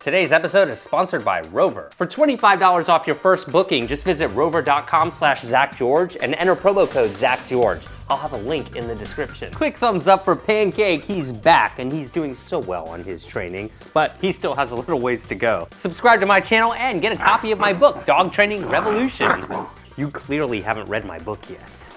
Today's episode is sponsored by Rover. For $25 off your first booking, just visit rover.com/ZachGeorge and enter promo code ZachGeorge. I'll have a link in the description. Quick thumbs up for Pancake. He's back and he's doing so well on his training, but he still has a little ways to go. Subscribe to my channel and get a copy of my book, Dog Training Revolution. You clearly haven't read my book yet.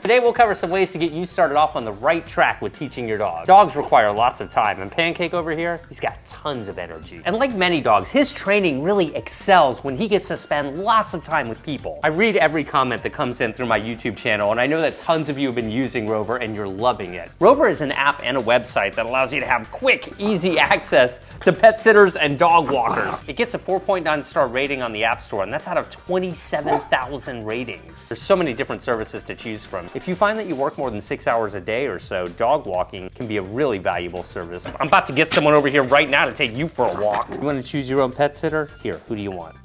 Today we'll cover some ways to get you started off on the right track with teaching your dog. Dogs require lots of time, and Pancake over here, he's got tons of energy. And like many dogs, his training really excels when he gets to spend lots of time with people. I read every comment that comes in through my YouTube channel, and I know that tons of you have been using Rover and you're loving it. Rover is an app and a website that allows you to have quick, easy access to pet sitters and dog walkers. It gets a 4.9 star rating on the App Store, and that's out of 27,000 ratings. There's so many different services to choose from. If you find that you work more than 6 hours a day or so, dog walking can be a really valuable service. I'm about to get someone over here right now to take you for a walk. You want to choose your own pet sitter? Here, who do you want?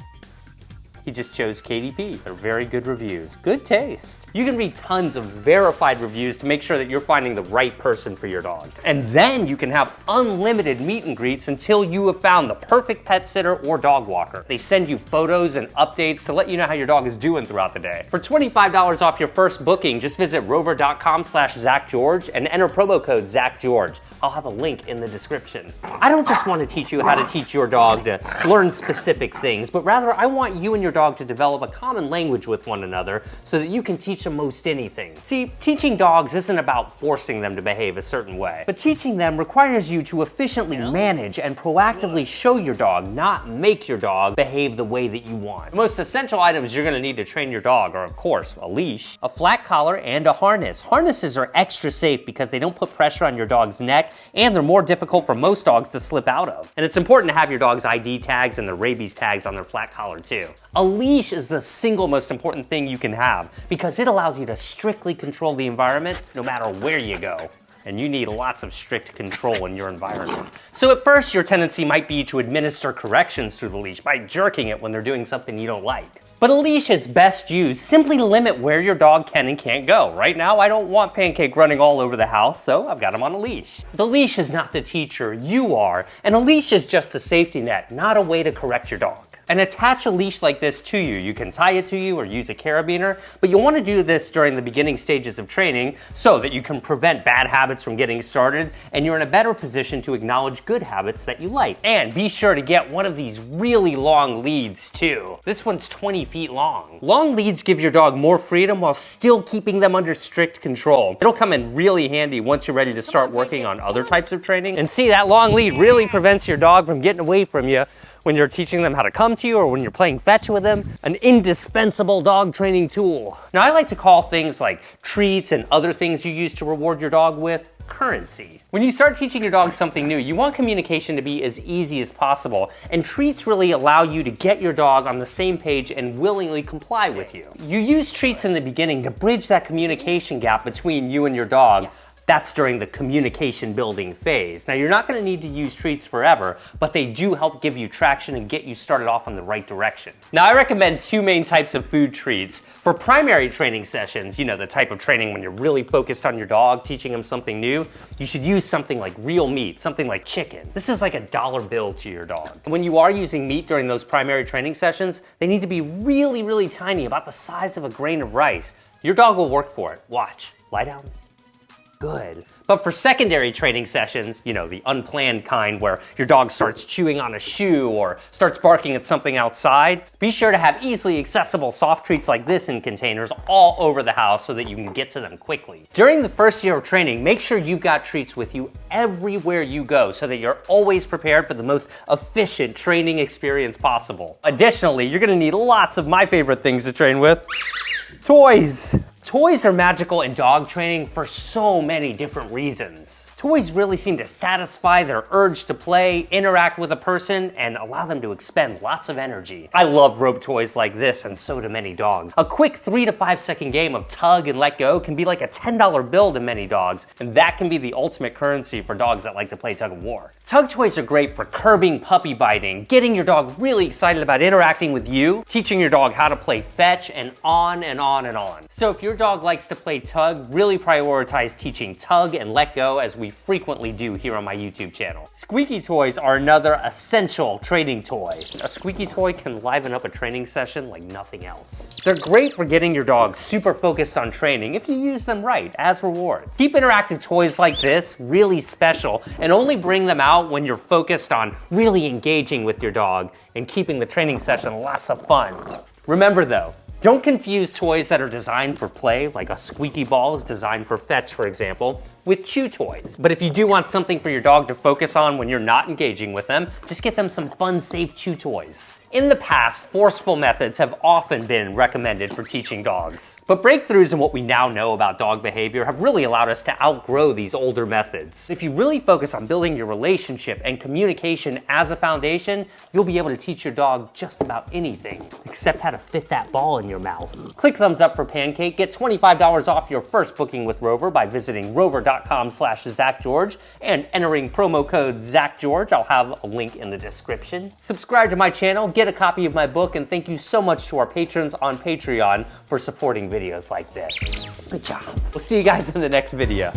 He just chose KDP. They're very good reviews. Good taste. You can read tons of verified reviews to make sure that you're finding the right person for your dog. And then you can have unlimited meet and greets until you have found the perfect pet sitter or dog walker. They send you photos and updates to let you know how your dog is doing throughout the day. For $25 off your first booking, just visit rover.com/ZachGeorge and enter promo code ZachGeorge. I'll have a link in the description. I don't just want to teach you how to teach your dog to learn specific things, but rather I want you and your dog to develop a common language with one another so that you can teach them most anything. See, teaching dogs isn't about forcing them to behave a certain way, but teaching them requires you to efficiently manage and proactively show your dog, not make your dog behave the way that you want. The most essential items you're going to need to train your dog are, of course, a leash, a flat collar, and a harness. Harnesses are extra safe because they don't put pressure on your dog's neck, and they're more difficult for most dogs to slip out of. And it's important to have your dog's ID tags and their rabies tags on their flat collar too. A leash is the single most important thing you can have because it allows you to strictly control the environment no matter where you go. And you need lots of strict control in your environment. So at first, your tendency might be to administer corrections through the leash by jerking it when they're doing something you don't like. But a leash is best used simply to limit where your dog can and can't go. Right now, I don't want Pancake running all over the house, so I've got him on a leash. The leash is not the teacher, you are, and a leash is just a safety net, not a way to correct your dog. And attach a leash like this to you. You can tie it to you or use a carabiner, but you'll want to do this during the beginning stages of training so that you can prevent bad habits from getting started and you're in a better position to acknowledge good habits that you like. And be sure to get one of these really long leads too. This one's 20 feet long. Long leads give your dog more freedom while still keeping them under strict control. It'll come in really handy once you're ready to start working on other types of training. And see, that long lead really prevents your dog from getting away from you when you're teaching them how to come to you or when you're playing fetch with them. An indispensable dog training tool. Now, I like to call things like treats and other things you use to reward your dog with currency. When you start teaching your dog something new, you want communication to be as easy as possible, and treats really allow you to get your dog on the same page and willingly comply with you. You use treats in the beginning to bridge that communication gap between you and your dog. That's during the communication building phase. Now, you're not going to need to use treats forever, but they do help give you traction and get you started off in the right direction. Now, I recommend two main types of food treats. For primary training sessions, you know, the type of training when you're really focused on your dog, teaching them something new, you should use something like real meat, something like chicken. This is like a dollar bill to your dog. And when you are using meat during those primary training sessions, they need to be really, really tiny, about the size of a grain of rice. Your dog will work for it. Watch. Lie down. Good. But for secondary training sessions, you know, the unplanned kind where your dog starts chewing on a shoe or starts barking at something outside, be sure to have easily accessible soft treats like this in containers all over the house so that you can get to them quickly. During the first year of training, make sure you've got treats with you everywhere you go so that you're always prepared for the most efficient training experience possible. Additionally, you're gonna need lots of my favorite things to train with: toys. Toys are magical in dog training for so many different reasons. Toys really seem to satisfy their urge to play, interact with a person, and allow them to expend lots of energy. I love rope toys like this, and so do many dogs. A quick 3 to 5 second game of tug and let go can be like a $10 bill to many dogs, and that can be the ultimate currency for dogs that like to play tug of war. Tug toys are great for curbing puppy biting, getting your dog really excited about interacting with you, teaching your dog how to play fetch, and on and on and on. So if your dog likes to play tug, really prioritize teaching tug and let go as we we frequently do here on my YouTube channel. Squeaky toys are another essential training toy. A squeaky toy can liven up a training session like nothing else. They're great for getting your dog super focused on training if you use them right as rewards. Keep interactive toys like this really special and only bring them out when you're focused on really engaging with your dog and keeping the training session lots of fun. Remember though, don't confuse toys that are designed for play, like a squeaky ball is designed for fetch, for example, with chew toys. But if you do want something for your dog to focus on when you're not engaging with them, just get them some fun, safe chew toys. In the past, forceful methods have often been recommended for teaching dogs. But breakthroughs in what we now know about dog behavior have really allowed us to outgrow these older methods. If you really focus on building your relationship and communication as a foundation, you'll be able to teach your dog just about anything, except how to fit that ball in your mouth. Click thumbs up for Pancake. Get $25 off your first booking with Rover by visiting rover.com/ZachGeorge and entering promo code ZachGeorge. I'll have a link in the description. Subscribe to my channel, get a copy of my book, and thank you so much to our patrons on Patreon for supporting videos like this. Good job. We'll see you guys in the next video.